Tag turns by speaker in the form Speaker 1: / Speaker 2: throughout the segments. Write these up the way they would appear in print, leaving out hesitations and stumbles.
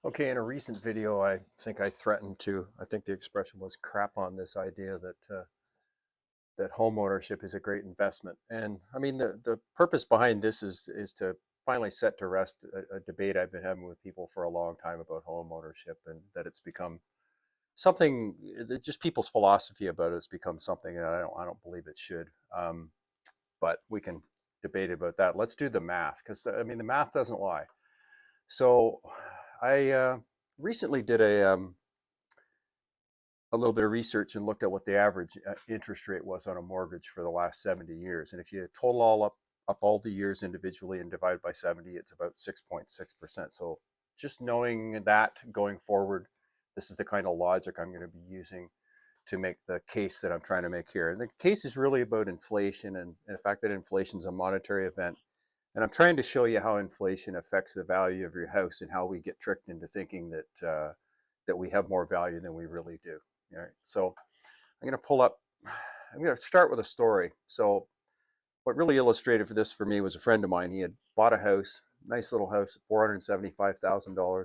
Speaker 1: Okay, in a recent video, I think I threatened to, I think the expression was crap on this idea that home ownership is a great investment. And I mean, the purpose behind this is to finally set to rest a debate I've been having with people for a long time about home ownership, and that it's become something that just people's philosophy about it has become something that I don't believe it should. But we can debate about that. Let's do the math, because I mean, the math doesn't lie. So I recently did a little bit of research and looked at what the average interest rate was on a mortgage for the last 70 years. And if you total up all the years individually and divide by 70, it's about 6.6%. So just knowing that going forward, this is the kind of logic I'm going to be using to make the case that I'm trying to make here. And the case is really about inflation and the fact that inflation is a monetary event. And I'm trying to show you how inflation affects the value of your house and how we get tricked into thinking that we have more value than we really do. All right. So I'm going to pull up. I'm going to start with a story. So what really illustrated for this for me was a friend of mine. He had bought a house, nice little house, $475,000.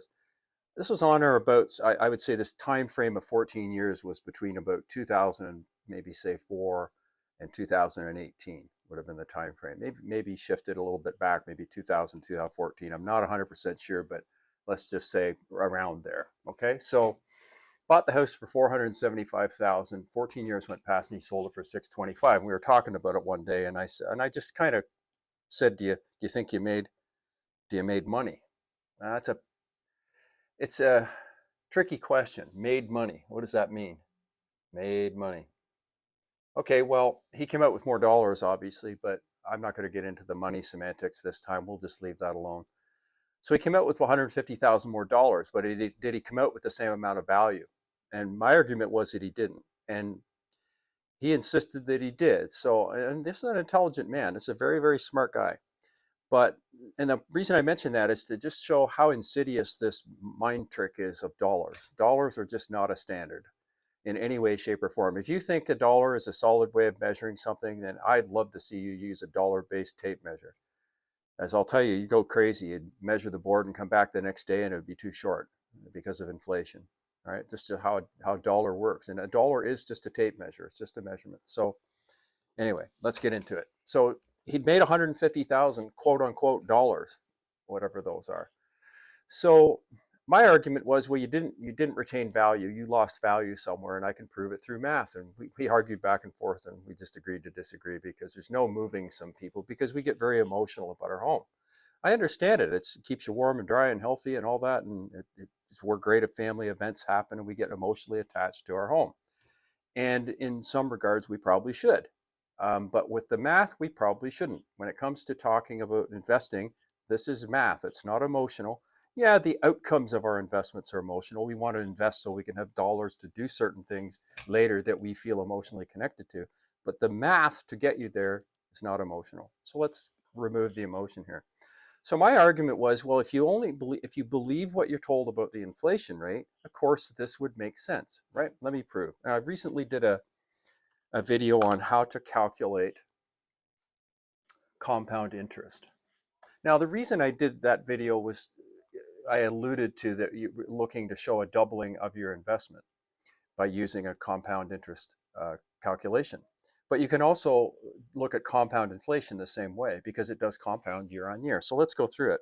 Speaker 1: This was on or about. I would say this time frame of 14 years was between about 2000 and maybe say four and 2018 would have been the time frame. Maybe shifted a little bit back, maybe 2000, 2014. I'm not 100% sure, but let's just say around there. Okay, so bought the house for 475,000. 14 years went past, and he sold it for 625. We were talking about it one day, and I just kind of said, "Do you think do you made money?" That's a it's a tricky question. Made money. What does that mean? Made money. Okay, well, he came out with more dollars, obviously, but I'm not going to get into the money semantics this time. We'll just leave that alone. So he came out with 150,000 more dollars, but did he come out with the same amount of value? And my argument was that he didn't. And he insisted that he did. So, and this is an intelligent man. It's a very, very smart guy. But, and the reason I mention that is to just show how insidious this mind trick is of dollars. Dollars are just not a standard in any way, shape, or form. If you think a dollar is a solid way of measuring something, then I'd love to see you use a dollar-based tape measure. As I'll tell you, you go crazy and measure the board and come back the next day and it would be too short because of inflation. All right, just how dollar works. And a dollar is just a tape measure. It's just a measurement. So anyway, let's get into it. So he'd made 150,000 quote unquote dollars, whatever those are. So my argument was, well, you didn't retain value. You lost value somewhere, and I can prove it through math. And we argued back and forth, and we just agreed to disagree because there's no moving some people because we get very emotional about our home. I understand it. It keeps you warm and dry and healthy and all that, and it's where great family events happen, and we get emotionally attached to our home. And in some regards, we probably should. But with the math, we probably shouldn't. When it comes to talking about investing, this is math. It's not emotional. Yeah, the outcomes of our investments are emotional. We want to invest so we can have dollars to do certain things later that we feel emotionally connected to. But the math to get you there is not emotional. So let's remove the emotion here. So my argument was, well, if you believe what you're told about the inflation rate, of course this would make sense, right? Let me prove. Now, I recently did a video on how to calculate compound interest. Now, the reason I did that video was I alluded to that you're looking to show a doubling of your investment by using a compound interest calculation. But you can also look at compound inflation the same way because it does compound year on year. So let's go through it.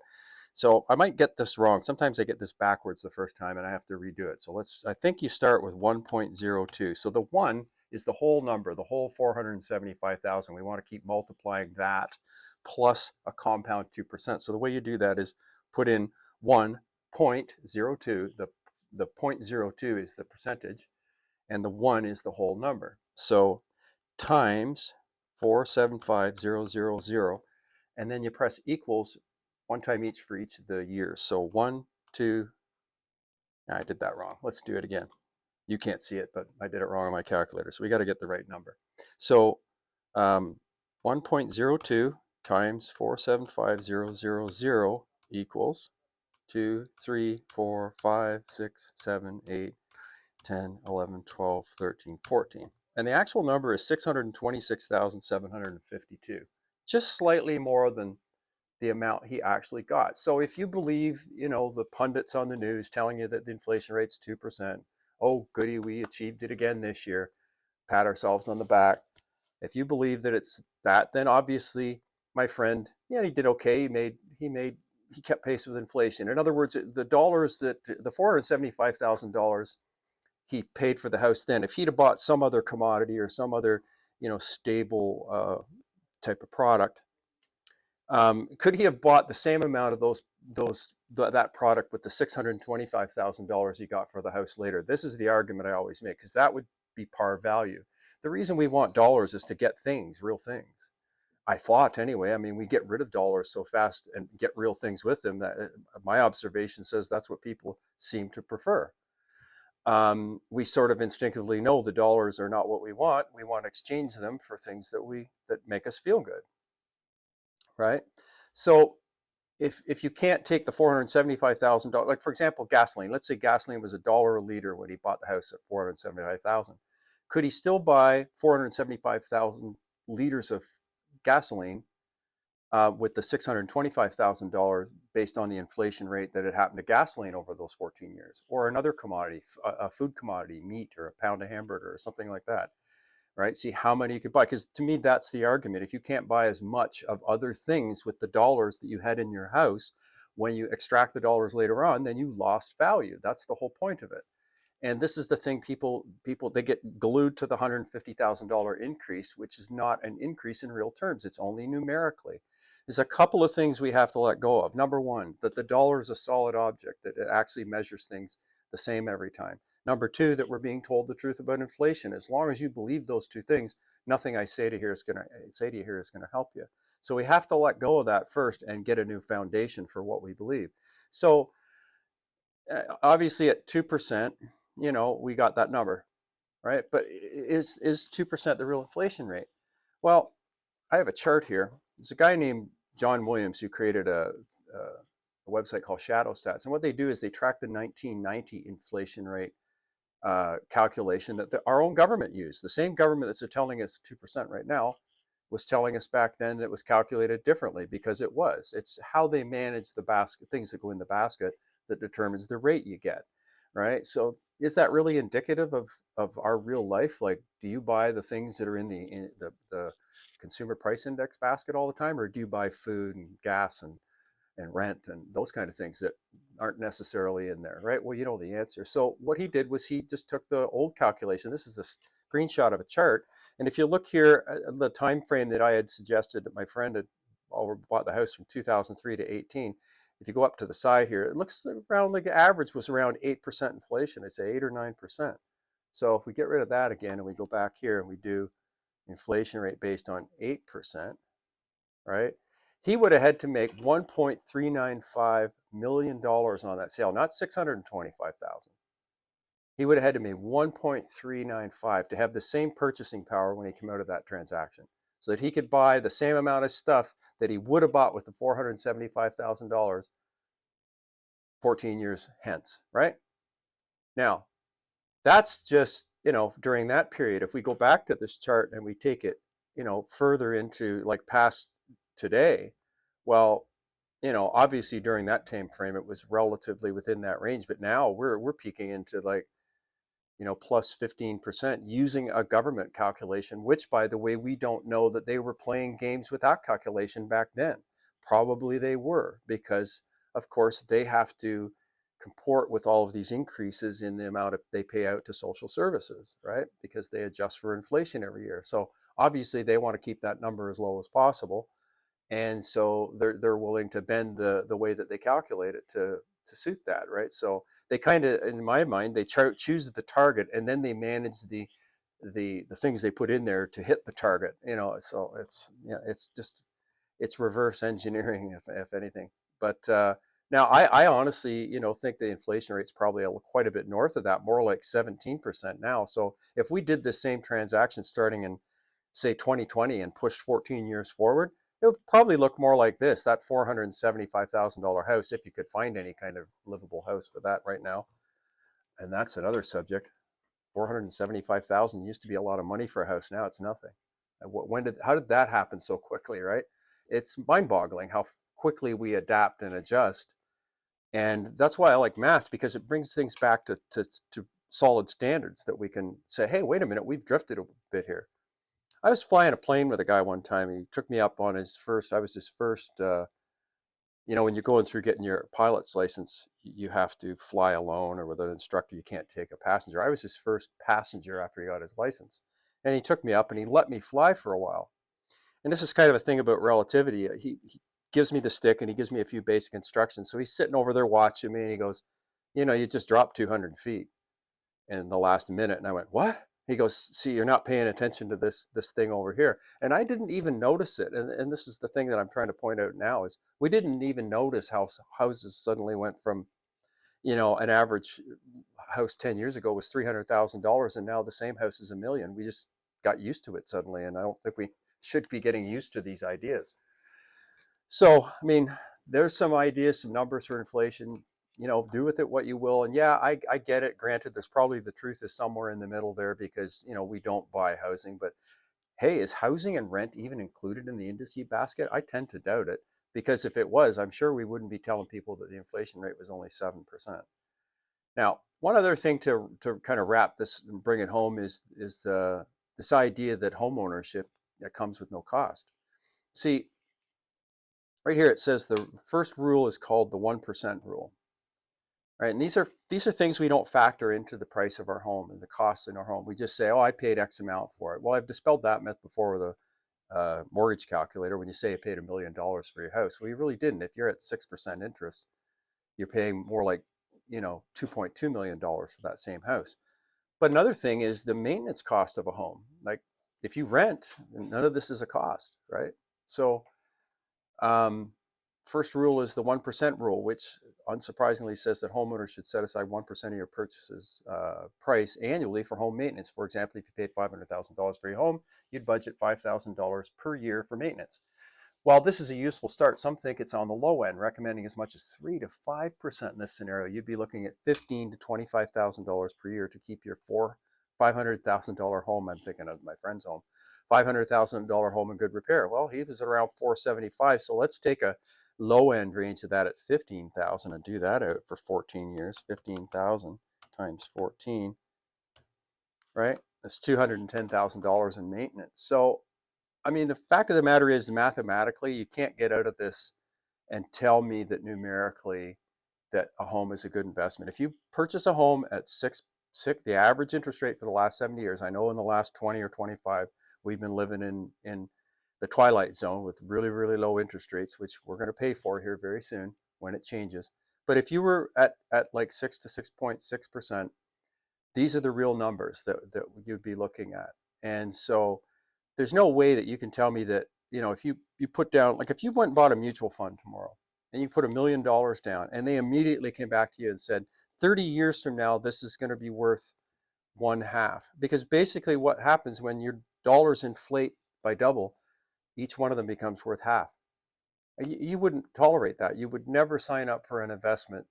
Speaker 1: So I might get this wrong. Sometimes I get this backwards the first time and I have to redo it. So I think you start with 1.02. So the 1 is the whole number, the whole 475,000. We want to keep multiplying that plus a compound 2%. So the way you do that is put in 1.02. The 0.02 is the percentage and the 1 is the whole number. So times 475,000, and then you press equals one time each for each of the years. So 1, 2, I did that wrong. Let's do it again. You can't see it, but I did it wrong on my calculator. So we got to get the right number. So 1.02 times 475,000 equals 2, 3, 4, 5, 6, 7, 8, 10, 11, 12, 13, 14. And the actual number is 626,752. Just slightly more than the amount he actually got. So if you believe, the pundits on the news telling you that the inflation rate's 2%, oh, goody, we achieved it again this year, pat ourselves on the back. If you believe that it's that, then obviously my friend, yeah, he did okay. He kept pace with inflation. In other words, the $475,000 he paid for the house then, if he'd have bought some other commodity or some other, stable type of product, could he have bought the same amount of that product with the $625,000 he got for the house later? This is the argument I always make, because that would be par value. The reason we want dollars is to get things, real things. I thought anyway. I mean, we get rid of dollars so fast and get real things with them that my observation says that's what people seem to prefer. We sort of instinctively know the dollars are not what we want. We want to exchange them for things that make us feel good, right? So if you can't take the $475,000, like for example, gasoline. Let's say gasoline was $1 a liter when he bought the house at $475,000. Could he still buy 475,000 liters of gasoline with the $625,000 based on the inflation rate that had happened to gasoline over those 14 years, or another commodity, a food commodity, meat or a pound of hamburger or something like that, right? See how many you could buy, because to me, that's the argument. If you can't buy as much of other things with the dollars that you had in your house, when you extract the dollars later on, then you lost value. That's the whole point of it. And this is the thing, people, they get glued to the $150,000 increase, which is not an increase in real terms. It's only numerically. There's a couple of things we have to let go of. Number one, that the dollar is a solid object, that it actually measures things the same every time. Number two, that we're being told the truth about inflation. As long as you believe those two things, nothing I say to you here is going to help you. So we have to let go of that first and get a new foundation for what we believe. So obviously at 2%, we got that number, right? But is 2% the real inflation rate? Well, I have a chart here. There's a guy named John Williams who created a website called ShadowStats. And what they do is they track the 1990 inflation rate calculation that our own government used. The same government that's telling us 2% right now was telling us back then that it was calculated differently, because it's how they manage the basket, things that go in the basket, that determines the rate you get, right? So is that really indicative of our real life? Like, do you buy the things that are in the consumer price index basket all the time, or do you buy food and gas and rent and those kind of things that aren't necessarily in there, right? Well, you know the answer. So what he did was he just took the old calculation. This is a screenshot of a chart. And if you look here at the time frame that I had suggested, that my friend had bought the house from 2003 to 18, if you go up to the side here, it looks around like the average was around 8% inflation. I'd say 8 or 9%. So if we get rid of that again and we go back here and we do inflation rate based on 8%, right? He would have had to make $1.395 million on that sale, not $625,000. He would have had to make $1.395 to have the same purchasing power when he came out of that transaction, so that he could buy the same amount of stuff that he would have bought with the $475,000 14 years hence, right? Now, that's just, during that period. If we go back to this chart and we take it, further into like past today, well, obviously during that time frame, it was relatively within that range, but now we're peaking into like, plus 15% using a government calculation, which, by the way, we don't know that they were playing games with that calculation back then. Probably they were, because of course they have to comport with all of these increases in the amount they pay out to social services, right? Because they adjust for inflation every year. So obviously they want to keep that number as low as possible. And so they're willing to bend the way that they calculate it to suit that, right? So they kind of, in my mind, they choose the target, and then they manage the things they put in there to hit the target. So it's reverse engineering, if anything. But now I honestly, think the inflation rate's probably quite a bit north of that, more like 17% now. So if we did the same transaction starting in, say, 2020 and pushed 14 years forward, it would probably look more like this, that $475,000 house, if you could find any kind of livable house for that right now. And that's another subject. $475,000 used to be a lot of money for a house. Now it's nothing. How did that happen so quickly, right? It's mind-boggling how quickly we adapt and adjust. And that's why I like math, because it brings things back to solid standards that we can say, hey, wait a minute, we've drifted a bit here. I was flying a plane with a guy one time. He took me up on I was his first, when you're going through getting your pilot's license, you have to fly alone or with an instructor. You can't take a passenger. I was his first passenger after he got his license. And he took me up and he let me fly for a while. And this is kind of a thing about relativity. He gives me the stick and he gives me a few basic instructions. So he's sitting over there watching me and he goes, you just dropped 200 feet in the last minute. And I went, what? He goes, see, you're not paying attention to this thing over here. And I didn't even notice it. And this is the thing that I'm trying to point out now is we didn't even notice how houses suddenly went from, an average house 10 years ago was $300,000 and now the same house is $1 million. We just got used to it suddenly. And I don't think we should be getting used to these ideas. So, I mean, there's some ideas, some numbers for inflation. Do with it what you will. And yeah, I get it. Granted, there's probably the truth is somewhere in the middle there because, we don't buy housing. But hey, is housing and rent even included in the indice basket? I tend to doubt it, because if it was, I'm sure we wouldn't be telling people that the inflation rate was only 7%. Now, one other thing to kind of wrap this and bring it home is this idea that home ownership that comes with no cost. See, right here it says the first rule is called the 1% rule. Right, and these are things we don't factor into the price of our home and the costs in our home. We just say, oh, I paid X amount for it. Well, I've dispelled that myth before with a mortgage calculator. When you say you paid $1 million for your house, well, you really didn't. If you're at 6% interest, you're paying more like, $2.2 million for that same house. But another thing is the maintenance cost of a home. Like if you rent, none of this is a cost, right? So first rule is the 1% rule, which unsurprisingly says that homeowners should set aside 1% of your purchases price annually for home maintenance. For example, if you paid $500,000 for your home, you'd budget $5,000 per year for maintenance. While this is a useful start, some think it's on the low end, recommending as much as 3 to 5% in this scenario. You'd be looking at $15,000 to $25,000 per year to keep your $500,000 home. I'm thinking of my friend's home. $500,000 home in good repair. Well, he was around $475,000. So let's take a low end range of that at $15,000 and do that out for 14 years. 15,000 times 14, right? That's $210,000 in maintenance. So, I mean, the fact of the matter is, mathematically, you can't get out of this and tell me that numerically that a home is a good investment. If you purchase a home at the average interest rate for the last 70 years, I know in the last 20 or 25, we've been living in the twilight zone with really, really low interest rates, which we're going to pay for here very soon when it changes. But if you were at like 6 to 6.6%, these are the real numbers that you'd be looking at. And so there's no way that you can tell me that, if you put down, like if you went and bought a mutual fund tomorrow and you put $1 million down and they immediately came back to you and said, 30 years from now, this is going to be worth 1/2. Because basically what happens when your dollars inflate by double, each one of them becomes worth half. You wouldn't tolerate that. You would never sign up for an investment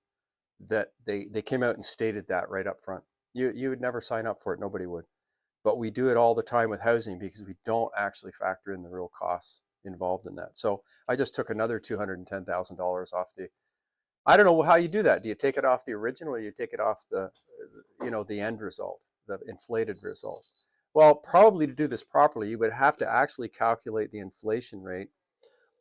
Speaker 1: that they came out and stated that right up front. You would never sign up for it. Nobody would. But we do it all the time with housing because we don't actually factor in the real costs involved in that. So I just took another $210,000 off I don't know how you do that. Do you take it off the original or you take it off the end result, the inflated result? Well, probably to do this properly, you would have to actually calculate the inflation rate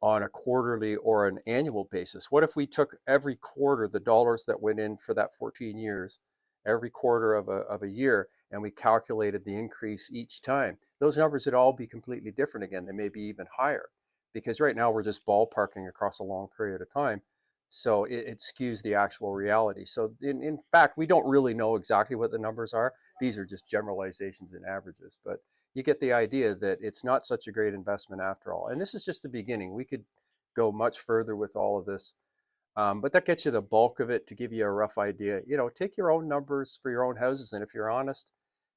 Speaker 1: on a quarterly or an annual basis. What if we took every quarter the dollars that went in for that 14 years, every quarter of a year, and we calculated the increase each time? Those numbers would all be completely different again. They may be even higher because right now we're just ballparking across a long period of time. So it skews the actual reality. So in fact, we don't really know exactly what the numbers are. These are just generalizations and averages, but you get the idea that it's not such a great investment after all. And this is just the beginning. We could go much further with all of this. But that gets you the bulk of it to give you a rough idea. Take your own numbers for your own houses. And if you're honest,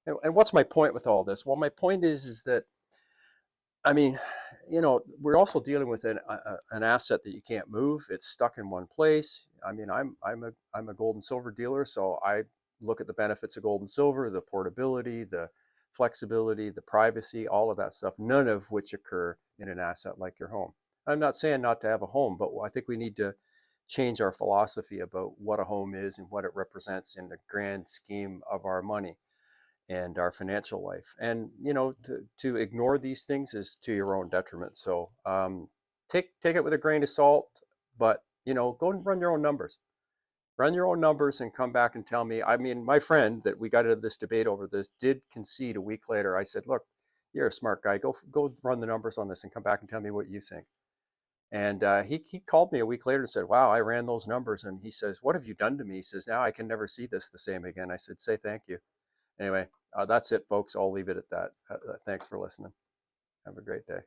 Speaker 1: and what's my point with all this? Well, my point is that, I mean, we're also dealing with an asset that you can't move. It's stuck in one place. I mean, I'm a gold and silver dealer, so I look at the benefits of gold and silver, the portability, the flexibility, the privacy, all of that stuff, none of which occur in an asset like your home. I'm not saying not to have a home, but I think we need to change our philosophy about what a home is and what it represents in the grand scheme of our money and our financial life. And to ignore these things is to your own detriment. So take it with a grain of salt, but go and run your own numbers. Run your own numbers and come back and tell me. I mean, my friend that we got into this debate over this did concede a week later. I said, "Look, you're a smart guy. Go run the numbers on this and come back and tell me what you think." And he called me a week later and said, "Wow, I ran those numbers." And he says, "What have you done to me?" He says, "Now I can never see this the same again." I said, "Say thank you." Anyway, that's it, folks. I'll leave it at that. Thanks for listening. Have a great day.